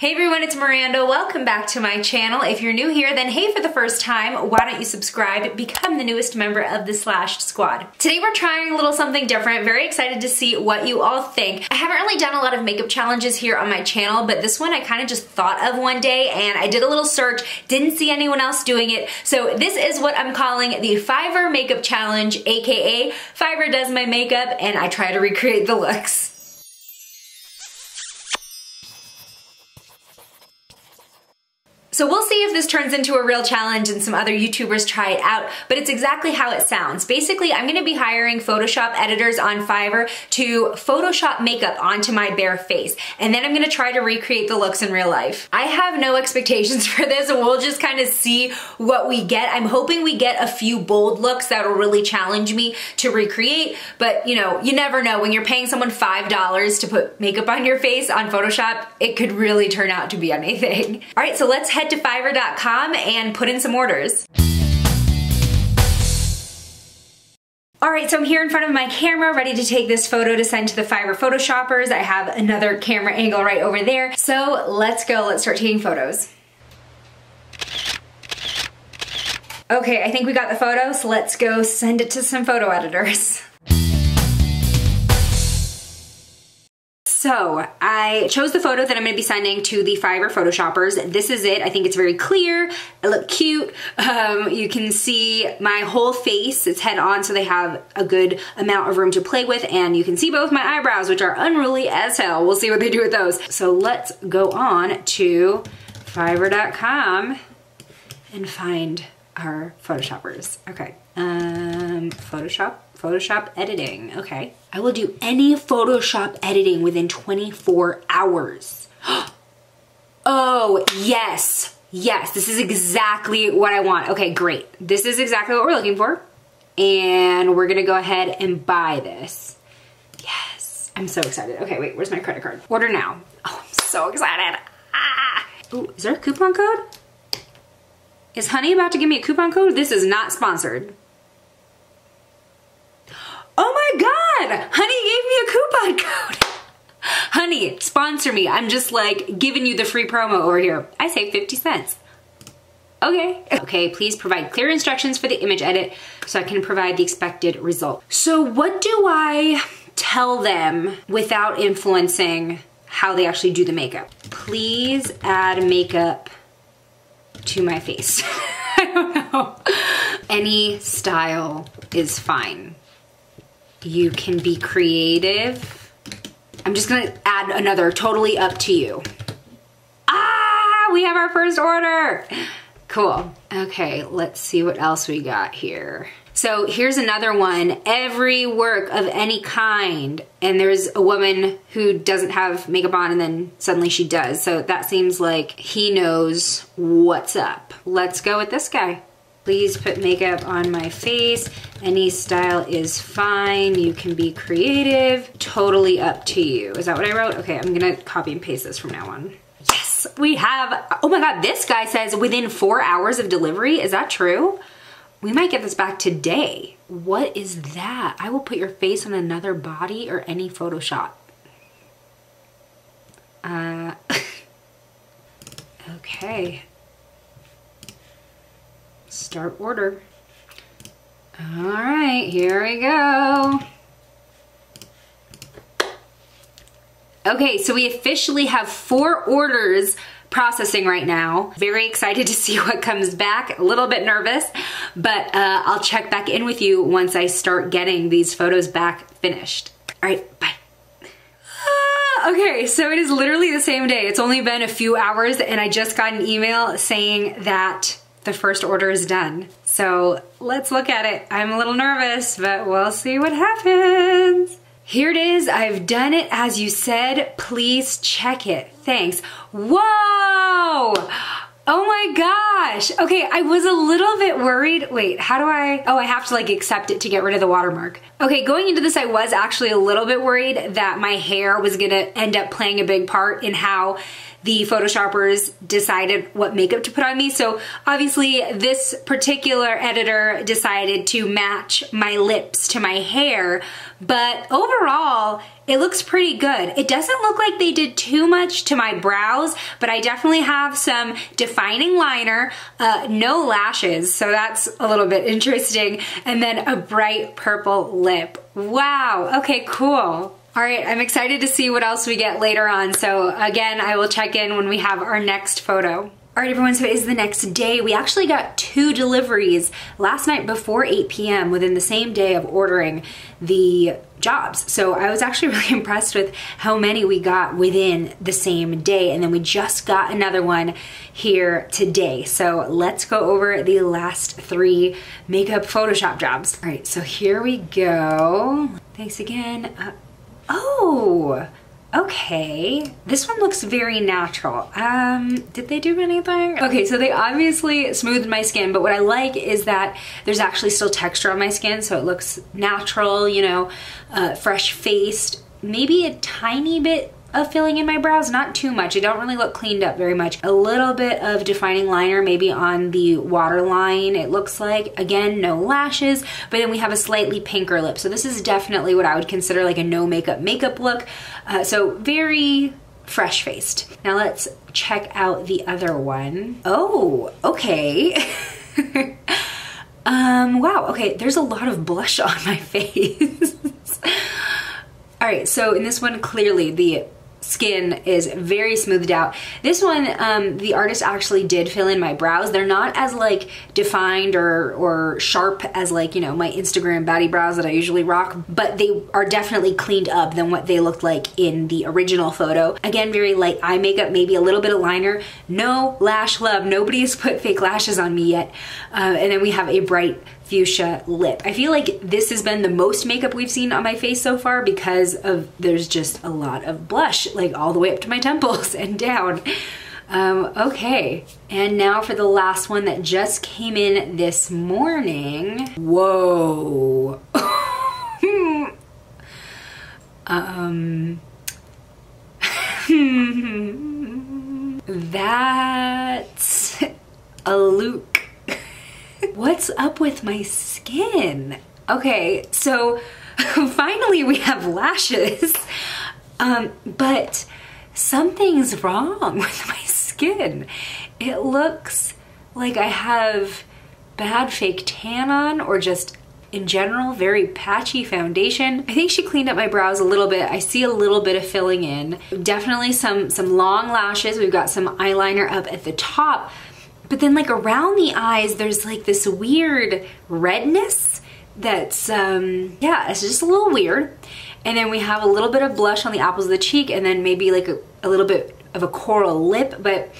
Hey everyone, it's Miranda. Welcome back to my channel. If you're new here, then hey for the first time, why don't you subscribe, become the newest member of the Slashed Squad. Today we're trying a little something different. Very excited to see what you all think. I haven't really done a lot of makeup challenges here on my channel, but this one I kind of just thought of one day and I did a little search, didn't see anyone else doing it. So this is what I'm calling the Fiverr Makeup Challenge, aka Fiverr does my makeup and I try to recreate the looks. So we'll see if this turns into a real challenge and some other YouTubers try it out, but it's exactly how it sounds. Basically, I'm gonna be hiring Photoshop editors on Fiverr to Photoshop makeup onto my bare face, and then I'm gonna try to recreate the looks in real life. I have no expectations for this, and we'll just kind of see what we get. I'm hoping we get a few bold looks that'll really challenge me to recreate, but you know, you never know. When you're paying someone $5 to put makeup on your face on Photoshop, it could really turn out to be anything. All right, so let's head to Fiverr.com and put in some orders. Alright, so I'm here in front of my camera, ready to take this photo to send to the Fiverr Photoshoppers. I have another camera angle right over there. So let's go, let's start taking photos. Okay, I think we got the photo, so let's go send it to some photo editors. So I chose the photo that I'm gonna be sending to the Fiverr Photoshoppers. This is it. I think it's very clear. I look cute. You can see my whole face. It's head on, so they have a good amount of room to play with, and you can see both my eyebrows, which are unruly as hell. We'll see what they do with those. So let's go on to Fiverr.com and find our Photoshoppers. Okay, Photoshop editing, okay. I will do any Photoshop editing within 24 hours. Oh, yes, yes, this is exactly what I want. Okay, great. This is exactly what we're looking for. And we're gonna go ahead and buy this. Yes, I'm so excited. Okay, wait, where's my credit card? Order now. Oh, I'm so excited. Ah. Ooh, is there a coupon code? Is Honey about to give me a coupon code? This is not sponsored. Oh my God! Honey gave me a coupon code. Honey, sponsor me. I'm just like giving you the free promo over here. I say 50 cents. Okay. Okay, please provide clear instructions for the image edit so I can provide the expected result. So what do I tell them without influencing how they actually do the makeup? Please add makeup to my face. I don't know. Any style is fine. You can be creative. I'm just gonna add another, totally up to you. Ah, we have our first order. Cool. Okay, let's see what else we got here. So here's another one, every work of any kind. And there's a woman who doesn't have makeup on and then suddenly she does. So that seems like he knows what's up. Let's go with this guy. Please put makeup on my face. Any style is fine. You can be creative. Totally up to you. Is that what I wrote? Okay, I'm gonna copy and paste this from now on. Yes, we have, oh my God, this guy says within 4 hours of delivery. Is that true? We might get this back today. What is that? I will put your face on another body or any Photoshop. Okay. Start order. All right, here we go. Okay, so we officially have 4 orders processing right now. Very excited to see what comes back. A little bit nervous, but I'll check back in with you once I start getting these photos back finished. All right, bye. Okay, so it is literally the same day. It's only been a few hours and I just got an email saying that the first order is done. So let's look at it. I'm a little nervous, but we'll see what happens. Here it is. I've done it as you said. Please check it. Thanks. Whoa! Oh my gosh. Okay, I was a little bit worried. Wait, how do I? Oh, I have to like accept it to get rid of the watermark. Okay, going into this, I was actually a little bit worried that my hair was gonna end up playing a big part in how the Photoshoppers decided what makeup to put on me. So obviously this particular editor decided to match my lips to my hair, but overall, it looks pretty good. It doesn't look like they did too much to my brows, but I definitely have some defining liner, no lashes, so that's a little bit interesting, and then a bright purple lip. Wow, okay, cool. All right, I'm excited to see what else we get later on. So again, I will check in when we have our next photo. All right, everyone, so it is the next day. We actually got 2 deliveries last night before 8 p.m. within the same day of ordering the jobs. So I was actually really impressed with how many we got within the same day. And then we just got another one here today. So let's go over the last 3 makeup Photoshop jobs. All right, so here we go. Thanks again. Oh, okay. This one looks very natural. Did they do anything? Okay, so they obviously smoothed my skin, but what I like is that there's actually still texture on my skin, so it looks natural, you know, fresh-faced. Maybe a tiny bit of filling in my brows, not too much. I don't really look cleaned up very much. A little bit of defining liner maybe on the waterline, it looks like. Again, no lashes, but then we have a slightly pinker lip. So this is definitely what I would consider like a no makeup look. So very fresh-faced. Now let's check out the other one. Oh, okay. Wow, okay, there's a lot of blush on my face. All right, so in this one, clearly the skin is very smoothed out. This one, the artist actually did fill in my brows. They're not as like defined or sharp as like, you know, my Instagram baddie brows that I usually rock, but they are definitely cleaned up than what they looked like in the original photo. Again, very light eye makeup, maybe a little bit of liner, no lash love. Nobody has put fake lashes on me yet. And then we have a bright fuchsia lip. I feel like this has been the most makeup we've seen on my face so far because of there's just a lot of blush like all the way up to my temples and down. Okay, and now for the last one that just came in this morning. Whoa. That's a look. What's up with my skin? Okay, so finally we have lashes, but something's wrong with my skin. It looks like I have bad fake tan on or just in general very patchy foundation. I think she cleaned up my brows a little bit. I see a little bit of filling in. Definitely some long lashes. We've got some eyeliner up at the top. But then like around the eyes, there's like this weird redness that's, yeah, it's just a little weird. And then we have a little bit of blush on the apples of the cheek and then maybe like a little bit of a coral lip, but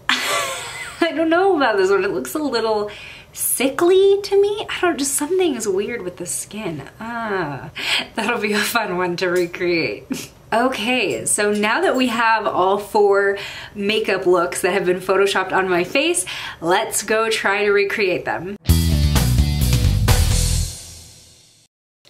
I don't know about this one. It looks a little sickly to me. I don't, just something is weird with the skin. That'll be a fun one to recreate. Okay, so now that we have all 4 makeup looks that have been photoshopped on my face, let's go try to recreate them.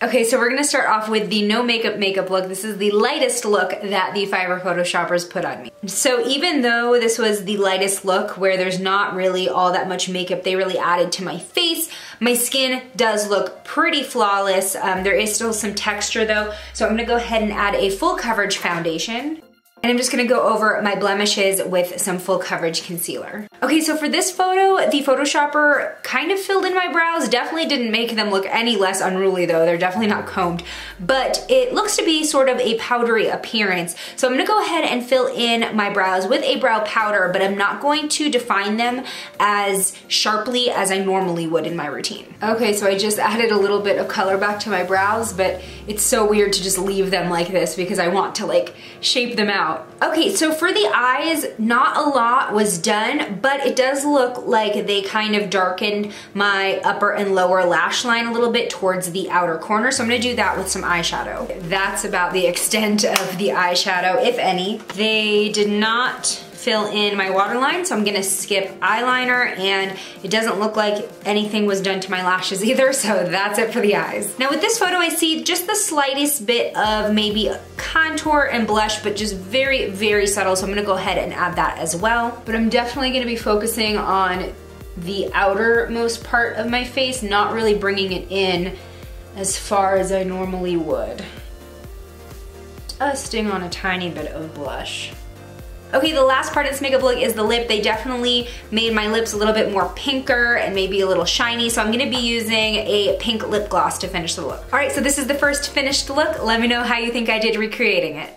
Okay, so we're gonna start off with the no makeup look. This is the lightest look that the Fiverr Photoshoppers put on me. So even though this was the lightest look where there's not really all that much makeup they really added to my face, my skin does look pretty flawless. There is still some texture though, so I'm gonna go ahead and add a full coverage foundation. And I'm just gonna go over my blemishes with some full coverage concealer. Okay, so for this photo, the Photoshopper kind of filled in my brows. Definitely didn't make them look any less unruly though. They're definitely not combed, but it looks to be sort of a powdery appearance. So I'm gonna go ahead and fill in my brows with a brow powder, but I'm not going to define them as sharply as I normally would in my routine. Okay, so I just added a little bit of color back to my brows, but it's so weird to just leave them like this because I want to like shape them out. Okay, so for the eyes, not a lot was done, but it does look like they kind of darkened my upper and lower lash line a little bit towards the outer corner, so I'm gonna do that with some eyeshadow. That's about the extent of the eyeshadow, if any. They did not fill in my waterline, so I'm gonna skip eyeliner, and it doesn't look like anything was done to my lashes either, so that's it for the eyes. Now with this photo, I see just the slightest bit of maybe contour and blush, but just very, very subtle, so I'm gonna go ahead and add that as well. But I'm definitely gonna be focusing on the outermost part of my face, not really bringing it in as far as I normally would. Dusting on a tiny bit of blush. Okay, the last part of this makeup look is the lip. They definitely made my lips a little bit more pinker and maybe a little shiny, so I'm gonna be using a pink lip gloss to finish the look. All right, so this is the first finished look. Let me know how you think I did recreating it.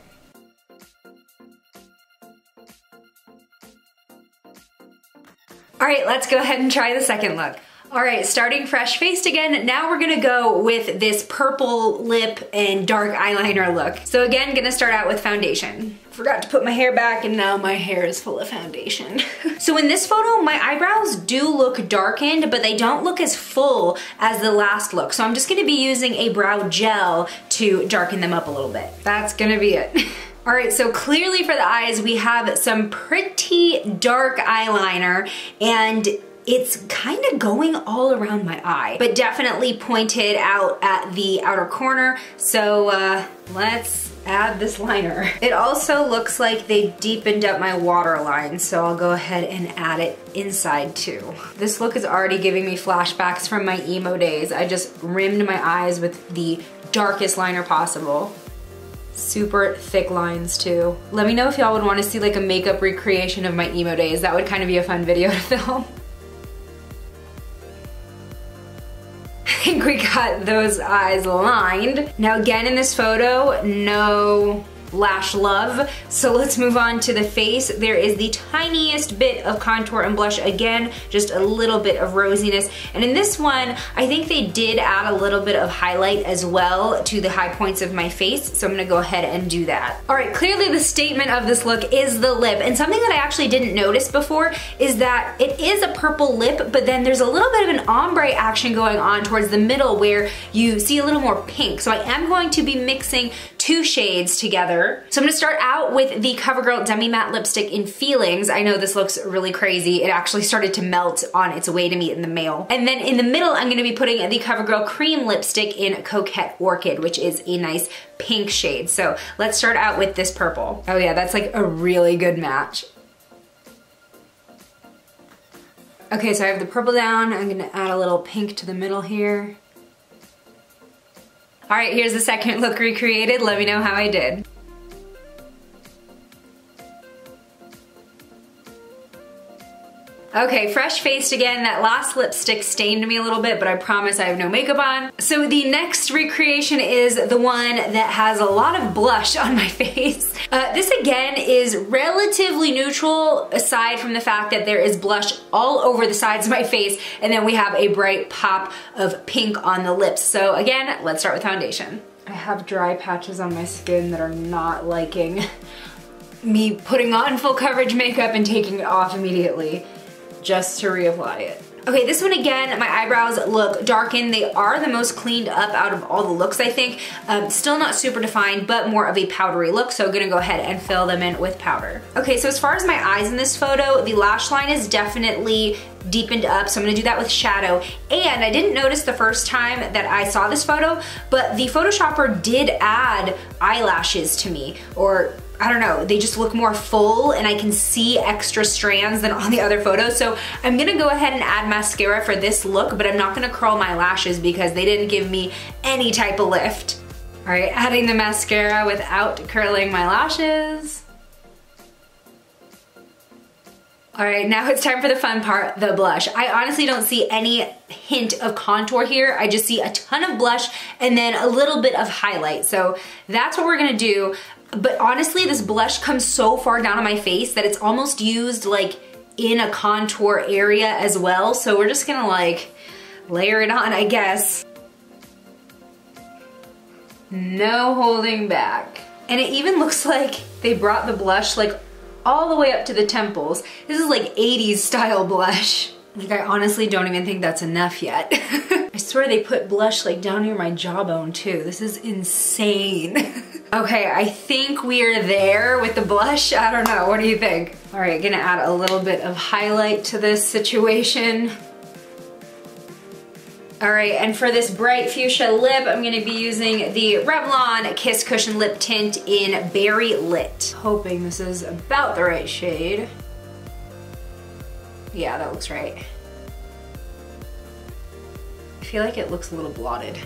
All right, let's go ahead and try the second look. All right, starting fresh faced again, now we're gonna go with this purple lip and dark eyeliner look. So again, gonna start out with foundation. Forgot to put my hair back and now my hair is full of foundation. So in this photo, my eyebrows do look darkened, but they don't look as full as the last look. So I'm just gonna be using a brow gel to darken them up a little bit. That's gonna be it. All right, so clearly for the eyes, we have some pretty dark eyeliner, and it's kind of going all around my eye, but definitely pointed out at the outer corner. So let's add this liner. It also looks like they deepened up my waterline, so I'll go ahead and add it inside too. This look is already giving me flashbacks from my emo days. I just rimmed my eyes with the darkest liner possible. Super thick lines too. Let me know if y'all would want to see like a makeup recreation of my emo days. That would kind of be a fun video to film. I think we got those eyes lined. Now again in this photo, no lash love. So let's move on to the face. There is the tiniest bit of contour and blush again, just a little bit of rosiness. And in this one, I think they did add a little bit of highlight as well to the high points of my face. So I'm gonna go ahead and do that. All right, clearly the statement of this look is the lip. And something that I actually didn't notice before is that it is a purple lip, but then there's a little bit of an ombre action going on towards the middle where you see a little more pink. So I am going to be mixing two shades together. So I'm gonna start out with the CoverGirl Demi Matte Lipstick in Feelings. I know this looks really crazy. It actually started to melt on its way to me in the mail. And then in the middle, I'm gonna be putting the CoverGirl Cream Lipstick in Coquette Orchid, which is a nice pink shade. So let's start out with this purple. Oh yeah, that's like a really good match. Okay, so I have the purple down. I'm gonna add a little pink to the middle here. All right, here's the second look recreated. Let me know how I did. Okay, fresh faced again. That last lipstick stained me a little bit, but I promise I have no makeup on. So the next recreation is the one that has a lot of blush on my face. This again is relatively neutral aside from the fact that there is blush all over the sides of my face, and then we have a bright pop of pink on the lips. So again, let's start with foundation. I have dry patches on my skin that are not liking me putting on full coverage makeup and taking it off immediately, just to reapply it. Okay, this one again, my eyebrows look darkened. They are the most cleaned up out of all the looks, I think. Still not super defined, but more of a powdery look, so I'm gonna go ahead and fill them in with powder. Okay, so as far as my eyes in this photo, the lash line is definitely deepened up, so I'm gonna do that with shadow. And I didn't notice the first time that I saw this photo, but the Photoshopper did add eyelashes to me, or I don't know, they just look more full and I can see extra strands than on the other photos. So I'm gonna go ahead and add mascara for this look, but I'm not gonna curl my lashes because they didn't give me any type of lift. All right, adding the mascara without curling my lashes. All right, now it's time for the fun part, the blush. I honestly don't see any hint of contour here. I just see a ton of blush and then a little bit of highlight. So that's what we're gonna do. But honestly, this blush comes so far down on my face that it's almost used like in a contour area as well. So we're just gonna like layer it on, I guess. No holding back. And it even looks like they brought the blush like all the way up to the temples. This is like 80s style blush. Like, I honestly don't even think that's enough yet. I swear they put blush like down near my jawbone too. This is insane. Okay, I think we're there with the blush. I don't know, what do you think? All right, gonna add a little bit of highlight to this situation. All right, and for this bright fuchsia lip, I'm gonna be using the Revlon Kiss Cushion Lip Tint in Berry Lit. Hoping this is about the right shade. Yeah, that looks right. I feel like it looks a little blotted.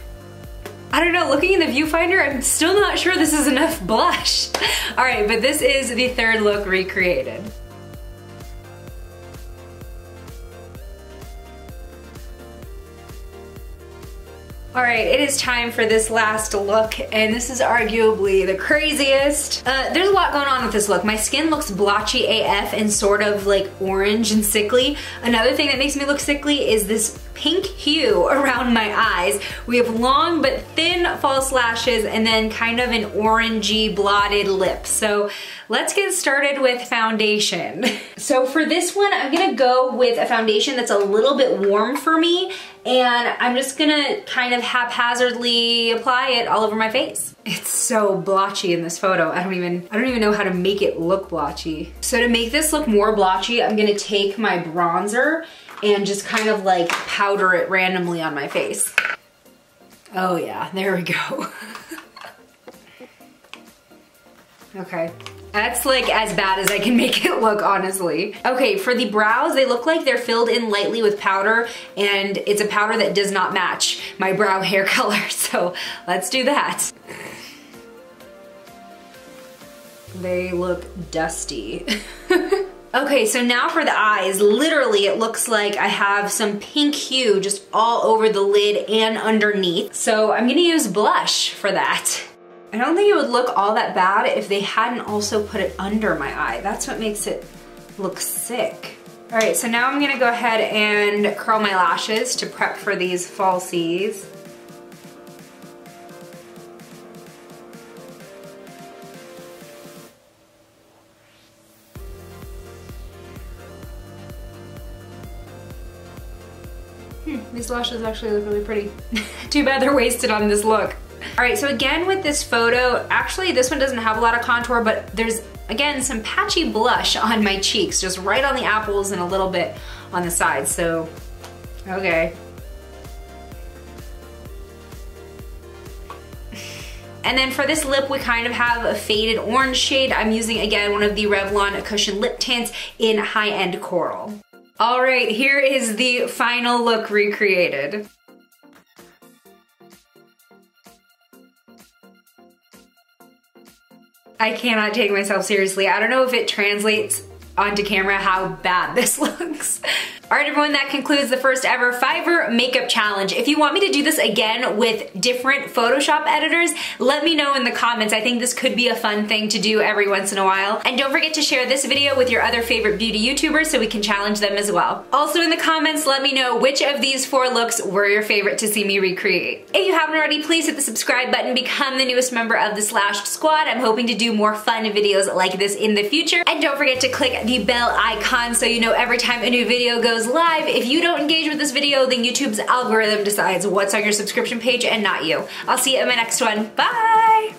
I don't know, looking in the viewfinder, I'm still not sure this is enough blush. All right, but this is the third look recreated. All right, it is time for this last look, and this is arguably the craziest. There's a lot going on with this look. My skin looks blotchy AF and sort of like orange and sickly. Another thing that makes me look sickly is this pink hue around my eyes. We have long but thin false lashes and then kind of an orangey blotted lip. So let's get started with foundation. So for this one, I'm gonna go with a foundation that's a little bit warm for me, and I'm just gonna kind of haphazardly apply it all over my face. It's so blotchy in this photo. I don't even know how to make it look blotchy. So to make this look more blotchy, I'm gonna take my bronzer and just kind of like powder it randomly on my face. Oh yeah, there we go. Okay. That's like as bad as I can make it look, honestly. Okay, for the brows, they look like they're filled in lightly with powder, and it's a powder that does not match my brow hair color, so let's do that. They look dusty. Okay, so now for the eyes, literally it looks like I have some pink hue just all over the lid and underneath. So I'm gonna use blush for that. I don't think it would look all that bad if they hadn't also put it under my eye. That's what makes it look sick. All right, so now I'm gonna go ahead and curl my lashes to prep for these falsies. These lashes actually look really pretty. Too bad they're wasted on this look. All right, so again with this photo, actually this one doesn't have a lot of contour, but there's, again, some patchy blush on my cheeks, just right on the apples and a little bit on the sides, so, okay. And then for this lip, we kind of have a faded orange shade. I'm using, again, one of the Revlon Cushion Lip Tints in High End Coral. All right, here is the final look recreated. I cannot take myself seriously. I don't know if it translates onto camera how bad this looks. All right, everyone, that concludes the first ever Fiverr Makeup Challenge. If you want me to do this again with different Photoshop editors, let me know in the comments. I think this could be a fun thing to do every once in a while. And don't forget to share this video with your other favorite beauty YouTubers so we can challenge them as well. Also in the comments, let me know which of these 4 looks were your favorite to see me recreate. If you haven't already, please hit the subscribe button, become the newest member of the Slashed Squad. I'm hoping to do more fun videos like this in the future. And don't forget to click the bell icon so you know every time a new video goes live. If you don't engage with this video, then YouTube's algorithm decides what's on your subscription page and not you. I'll see you in my next one. Bye!